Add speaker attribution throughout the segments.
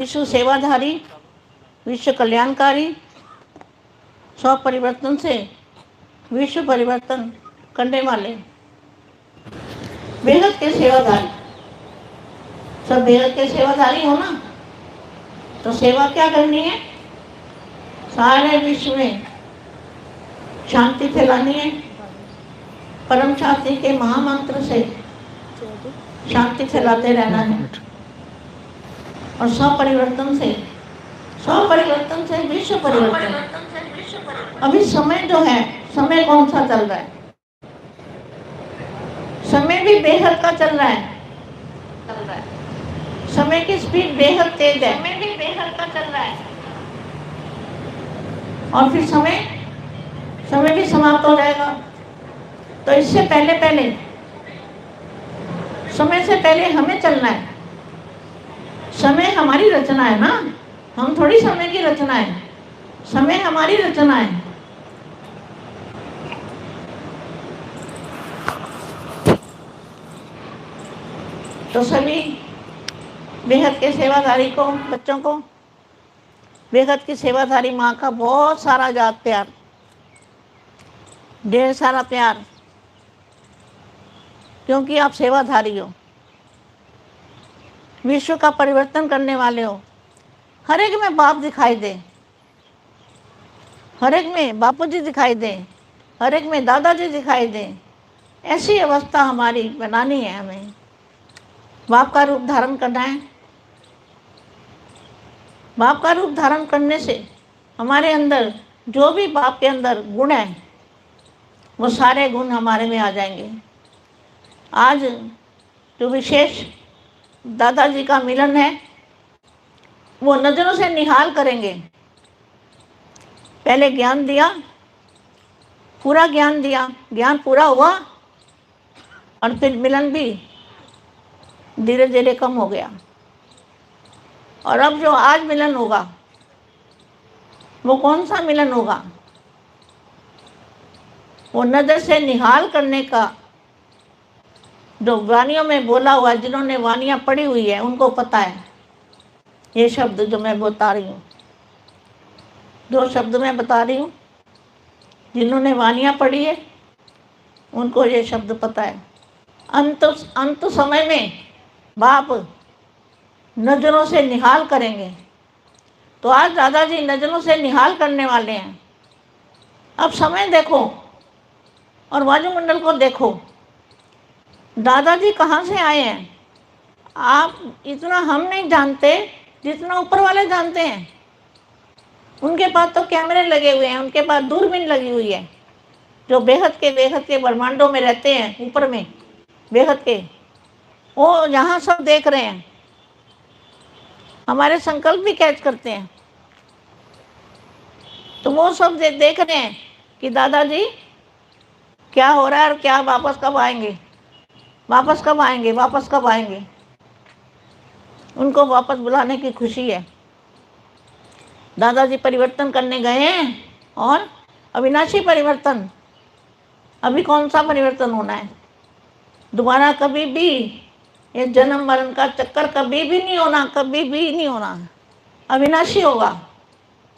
Speaker 1: विश्व सेवाधारी, विश्व कल्याणकारी, स्व परिवर्तन से विश्व परिवर्तन करने वाले बेहद के सेवाधारी। सब बेहद के सेवाधारी हो ना, तो सेवा क्या करनी है? सारे विश्व में शांति फैलानी है। परम शांति के महामंत्र से शांति फैलाते रहना है और स्वपरिवर्तन से विश्व परिवर्तन। अभी समय जो है, समय कौन सा चल रहा है? समय भी बेहद का चल रहा है। समय की स्पीड बेहद तेज है। समय भी बेहद का चल रहा है और फिर समय भी समाप्त हो जाएगा। तो इससे पहले समय से पहले हमें चलना है। समय हमारी रचना है ना, हम थोड़ी समय की रचना है। समय हमारी रचना है। तो सभी बेहद के सेवाधारी को, बच्चों को बेहद की सेवाधारी माँ का बहुत सारा याद प्यार, ढेर सारा प्यार, क्योंकि आप सेवाधारी हो, विश्व का परिवर्तन करने वाले हो। हर एक में बाप दिखाई दे, हर एक में बापूजी दिखाई दे, हर एक में दादाजी दिखाई दे। ऐसी अवस्था हमारी बनानी है। हमें बाप का रूप धारण करना है। बाप का रूप धारण करने से हमारे अंदर जो भी बाप के अंदर गुण है, वो सारे गुण हमारे में आ जाएंगे। आज जो विशेष दादाजी का मिलन है, वो नजरों से निहाल करेंगे। पहले ज्ञान दिया, पूरा ज्ञान दिया, ज्ञान पूरा हुआ और फिर मिलन भी धीरे धीरे कम हो गया। और अब जो आज मिलन होगा, वो कौन सा मिलन होगा? वो नजर से निहाल करने का, जो वानियों में बोला हुआ, जिन्होंने वानियाँ पढ़ी हुई है उनको पता है। ये शब्द जो मैं बता रही हूँ, दो शब्द मैं बता रही हूँ, जिन्होंने वानियाँ पढ़ी है उनको ये शब्द पता है। अंत समय में बाप नजरों से निहाल करेंगे। तो आज दादाजी नजरों से निहाल करने वाले हैं। अब समय देखो और वायुमंडल को देखो, दादाजी कहाँ से आए हैं? आप इतना हम नहीं जानते जितना ऊपर वाले जानते हैं। उनके पास तो कैमरे लगे हुए हैं, उनके पास दूरबीन लगी हुई है। जो बेहद के ब्रह्मांडों में रहते हैं, ऊपर में बेहद के, वो यहाँ सब देख रहे हैं, हमारे संकल्प भी कैच करते हैं। तो वो सब देख रहे हैं कि दादाजी क्या हो रहा है और क्या वापस कब आएंगे, वापस कब आएंगे, वापस कब आएंगे। उनको वापस बुलाने की खुशी है। दादाजी परिवर्तन करने गए हैं और अविनाशी परिवर्तन। अभी कौन सा परिवर्तन होना है? दोबारा कभी भी ये जन्म मरण का चक्कर कभी भी नहीं होना, कभी भी नहीं होना। अविनाशी होगा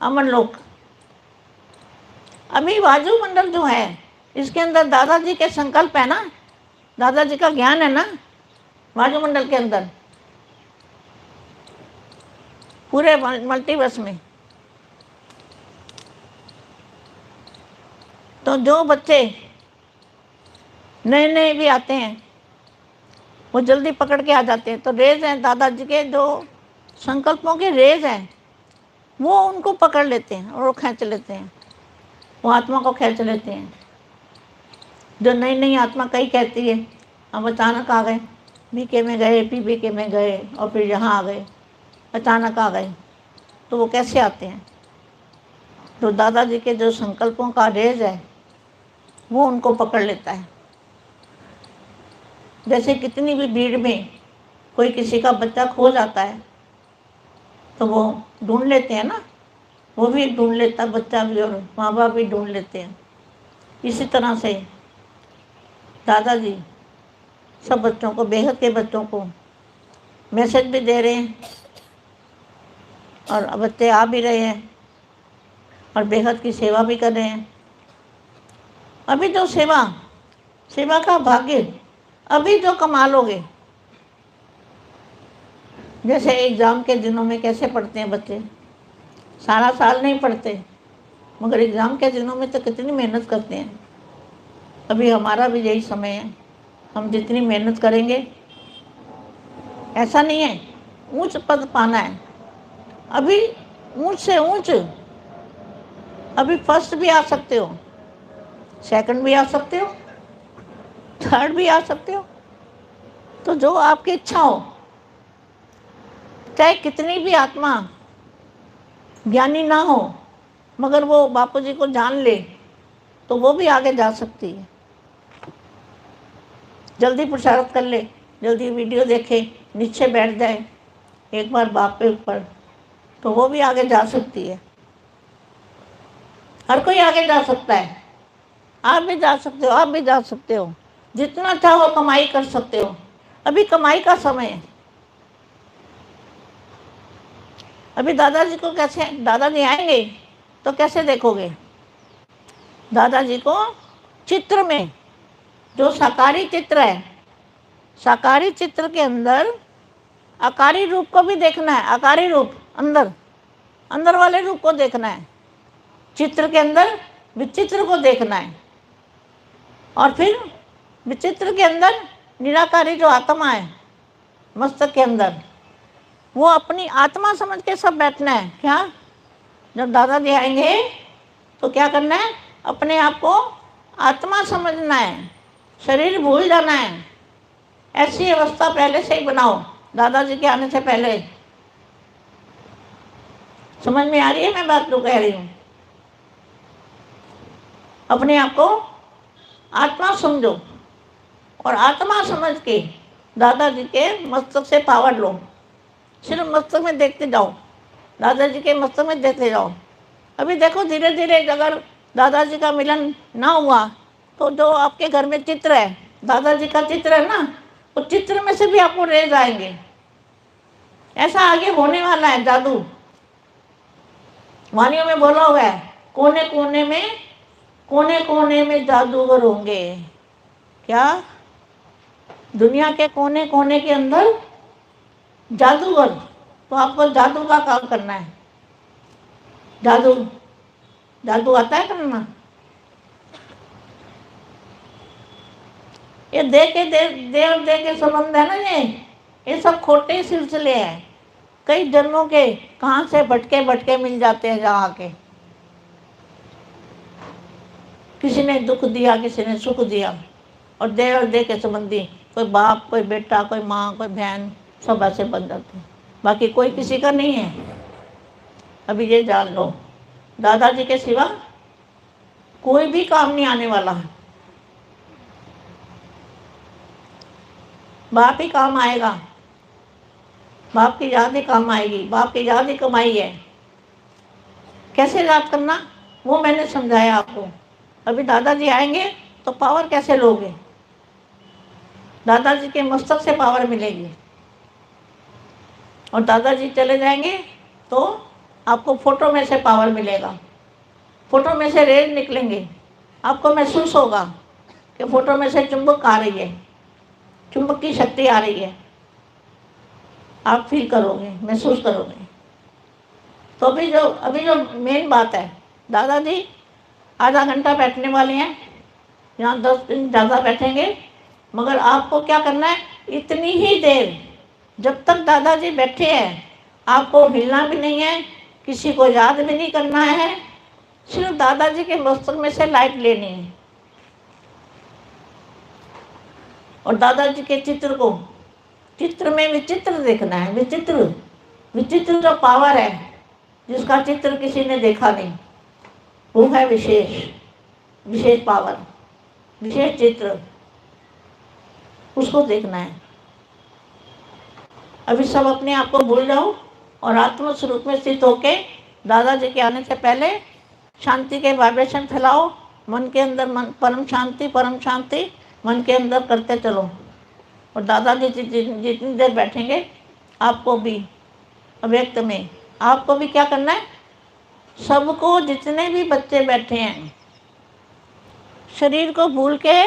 Speaker 1: अमरलोक। अभी वायुमंडल जो है, इसके अंदर दादाजी के संकल्प है ना, दादाजी का ज्ञान है ना वायुमंडल के अंदर, पूरे मल्टीवर्स में। तो जो बच्चे नए नए भी आते हैं, वो जल्दी पकड़ के आ जाते हैं। तो रेज हैं दादाजी के, जो संकल्पों के रेज हैं, वो उनको पकड़ लेते हैं और वो खींच लेते हैं, वो आत्मा को खींच लेते हैं। जो नई नई आत्मा कई कहती है हम अचानक आ गए, बीके में गए, पीबीके में गए और फिर यहाँ आ गए, अचानक आ गए। तो वो कैसे आते हैं? तो दादाजी के जो संकल्पों का रेज है, वो उनको पकड़ लेता है। जैसे कितनी भी भीड़ में कोई किसी का बच्चा खो जाता है, तो वो ढूंढ लेते हैं ना, वो भी ढूंढ लेता है, बच्चा भी और माँ बाप भी ढूंढ लेते हैं। इसी तरह से दादाजी सब बच्चों को, बेहद के बच्चों को मैसेज भी दे रहे हैं और अब बच्चे आ भी रहे हैं और बेहद की सेवा भी कर रहे हैं। अभी जो सेवा सेवा का भाग्य अभी जो कमा लोगे, जैसे एग्ज़ाम के दिनों में कैसे पढ़ते हैं बच्चे, सारा साल नहीं पढ़ते, मगर एग्ज़ाम के दिनों में तो कितनी मेहनत करते हैं। अभी हमारा भी यही समय है, हम जितनी मेहनत करेंगे, ऐसा नहीं है ऊंच पद पाना है, अभी ऊंच से ऊंच, अभी फर्स्ट भी आ सकते हो, सेकंड भी आ सकते हो, थर्ड भी आ सकते हो। तो जो आपकी इच्छा हो, चाहे कितनी भी आत्मा ज्ञानी ना हो, मगर वो बापू जी को जान ले तो वो भी आगे जा सकती है। जल्दी पुरुषार्थ कर ले, जल्दी वीडियो देखे, नीचे बैठ जाए एक बार बाप पे ऊपर, तो वो भी आगे जा सकती है। हर कोई आगे जा सकता है, आप भी जा सकते हो, आप भी जा सकते हो, जितना चाहो कमाई कर सकते हो। अभी कमाई का समय है। अभी दादाजी को कैसे, दादाजी आएंगे तो कैसे देखोगे दादाजी को? चित्र में, जो साकारी चित्र है, साकारी चित्र के अंदर आकारी रूप को भी देखना है। आकारी रूप अंदर, अंदर वाले रूप को देखना है, चित्र के अंदर विचित्र को देखना है। और फिर विचित्र के अंदर निराकारी जो आत्मा है मस्तक के अंदर, वो अपनी आत्मा समझ के सब बैठना है। क्या? जब दादाजी आएंगे तो क्या करना है? अपने आप को आत्मा समझना है, शरीर भूल जाना है। ऐसी अवस्था पहले से ही बनाओ, दादाजी के आने से पहले। समझ में आ रही है मैं बात जो कह रही हूँ? अपने आप को आत्मा समझो और आत्मा समझ के दादाजी के मस्तक से पावर लो। सिर्फ मस्तक में देखते जाओ, दादाजी के मस्तक में देखते जाओ। अभी देखो धीरे धीरे अगर दादाजी का मिलन ना हुआ तो जो आपके घर में चित्र है, दादाजी का चित्र है ना, वो चित्र में से भी आपको रेज आएंगे। ऐसा आगे होने वाला है जादू। वाणियों में बोला हुआ है, कोने कोने में जादूगर होंगे। क्या? दुनिया के कोने कोने के अंदर जादूगर। तो आपको जादू का काम करना है। जादू, जादू आता है करना? ये दे के संबंध है ना, ये सब खोटे सिलसिले हैं। कई जन्मों के कहाँ से भटके मिल जाते हैं जहाँ के। किसी ने दुख दिया, किसी ने सुख दिया, और दे के संबंधी, कोई बाप, कोई बेटा, कोई माँ, कोई बहन, सब ऐसे बन जाते हैं। बाकी कोई किसी का नहीं है। अभी ये जान लो, दादाजी के सिवा कोई भी काम नहीं आने वाला है। बाप ही काम आएगा, बाप की याद ही काम आएगी, बाप की याद ही कमाई है। कैसे याद करना वो मैंने समझाया आपको। अभी दादाजी आएंगे तो पावर कैसे लोगे? दादाजी के मस्तक से पावर मिलेगी, और दादाजी चले जाएंगे तो आपको फोटो में से पावर मिलेगा। फोटो में से रेज निकलेंगे, आपको महसूस होगा कि फोटो में से चुंबक आ रही है, चुंबक की शक्ति आ रही है। आप फील करोगे, महसूस करोगे। तो अभी जो मेन बात है, दादाजी आधा घंटा बैठने वाले हैं, यहाँ 10 दिन ज़्यादा बैठेंगे, मगर आपको क्या करना है? इतनी ही देर, जब तक दादाजी बैठे हैं, आपको हिलना भी नहीं है, किसी को याद भी नहीं करना है, सिर्फ दादाजी के मस्तक में से लाइट लेनी है और दादाजी के चित्र को, चित्र में विचित्र देखना है। विचित्र जो पावर है, जिसका चित्र किसी ने देखा नहीं, वो है विशेष पावर, विशेष चित्र, उसको देखना है। अभी सब अपने आप को भूल जाओ और आत्म स्वरूप में स्थित होके दादाजी के आने से पहले शांति के वाइब्रेशन फैलाओ मन के अंदर। मन परम शांति मन के अंदर करते चलो, और दादाजी जितनी देर बैठेंगे आपको भी अव्यक्त में आपको भी क्या करना है, सबको, जितने भी बच्चे बैठे हैं, शरीर को भूल के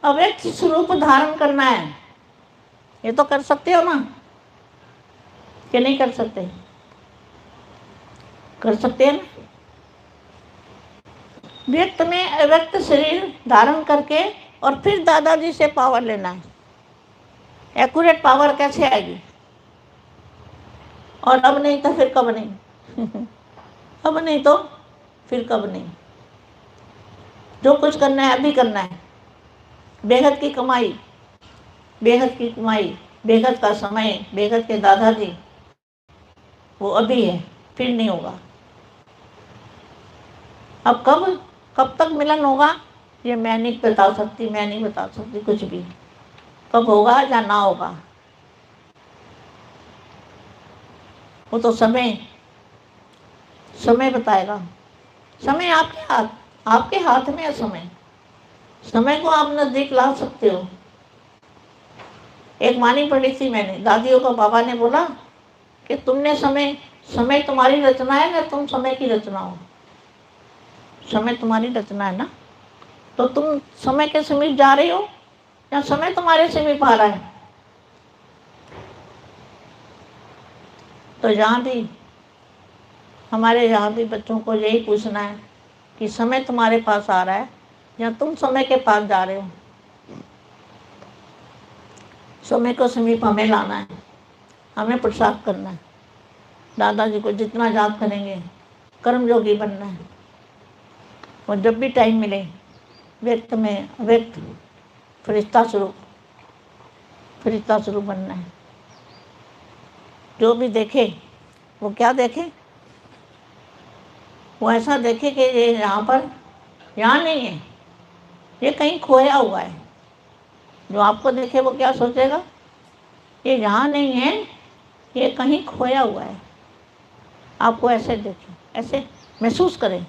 Speaker 1: अव्यक्त स्वरूप धारण करना है। ये तो कर सकते हो ना, कि नहीं कर सकते? कर सकते हैं ना। व्यक्त में अव्यक्त शरीर धारण करके और फिर दादाजी से पावर लेना है। एक्यूरेट पावर कैसे आएगी? और अब नहीं तो फिर कब नहीं अब नहीं तो फिर कब नहीं। जो कुछ करना है अभी करना है। बेहद की कमाई, बेहद की कमाई, बेहद का समय, बेहद के दादाजी, वो अभी है, फिर नहीं होगा। अब कब तक मिलन होगा ये मैं नहीं बता सकती, मैं नहीं बता सकती कुछ भी, कब होगा या ना होगा, वो तो समय बताएगा। समय आपके हाथ में है। समय को आप नजदीक ला सकते हो। एक वाणी पढ़ी थी मैंने, दादियों को बाबा ने बोला कि तुमने समय तुम्हारी रचना है ना, तुम समय की रचना हो। समय तुम्हारी रचना है ना, तो तुम समय के समीप जा रही हो या समय तुम्हारे समीप आ रहा है? तो हमारे यहाँ भी बच्चों को यही पूछना है कि समय तुम्हारे पास आ रहा है या तुम समय के पास जा रहे हो। समय को समीप हमें लाना है, हमें प्रसाद करना है। दादाजी को जितना याद करेंगे, कर्मयोगी बनना है। और जब भी टाइम मिले, व्यक्त में अव्यक्त फरिश्ता स्वरूप बनना है। जो भी देखे वो क्या देखे, वो ऐसा देखे कि ये यहाँ नहीं है, ये कहीं खोया हुआ है। जो आपको देखे वो क्या सोचेगा, ये यहाँ नहीं है, ये कहीं खोया हुआ है। आपको ऐसे देखें, ऐसे महसूस करें,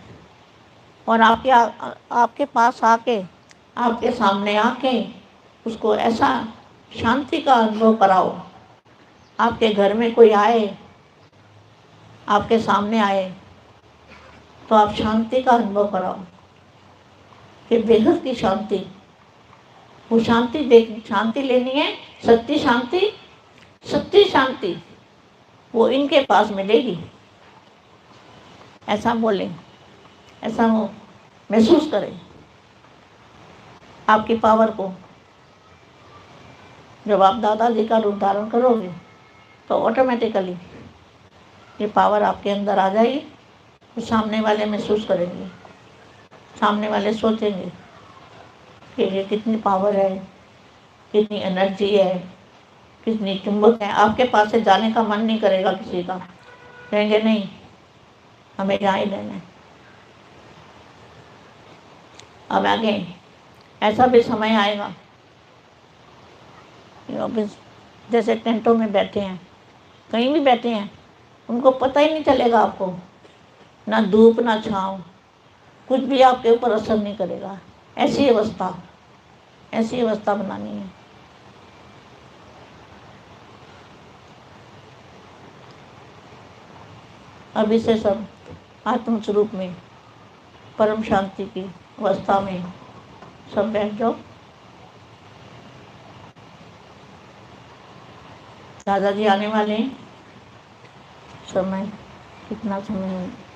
Speaker 1: और आपके पास आके, आपके सामने आके उसको ऐसा शांति का अनुभव कराओ। आपके घर में कोई आए, आपके सामने आए, तो आप शांति का अनुभव कराओ कि बेहद की शांति, वो शांति लेनी है। सच्ची शांति वो इनके पास मिलेगी। ऐसा बोलें, ऐसा वो महसूस करें आपकी पावर को। जब आप दादाजी का रूप धारण करोगे तो ऑटोमेटिकली ये पावर आपके अंदर आ जाएगी। तो सामने वाले महसूस करेंगे, सामने वाले सोचेंगे कि ये कितनी पावर है, कितनी एनर्जी है, कितनी चुंबक है। आपके पास से जाने का मन नहीं करेगा किसी का, कहेंगे नहीं, हमें यहाँ ही रहना है। अब आगे ऐसा भी समय आएगा, जैसे टेंटों में बैठे हैं, कहीं भी बैठे हैं, उनको पता ही नहीं चलेगा आपको, ना धूप ना छाँव, कुछ भी आपके ऊपर असर नहीं करेगा। ऐसी अवस्था बनानी है। अभी से सब आत्म स्वरूप में, परम शांति की अवस्था में सब बैठ जाओ। दादाजी आने वाले हैं। समय कितना समय है?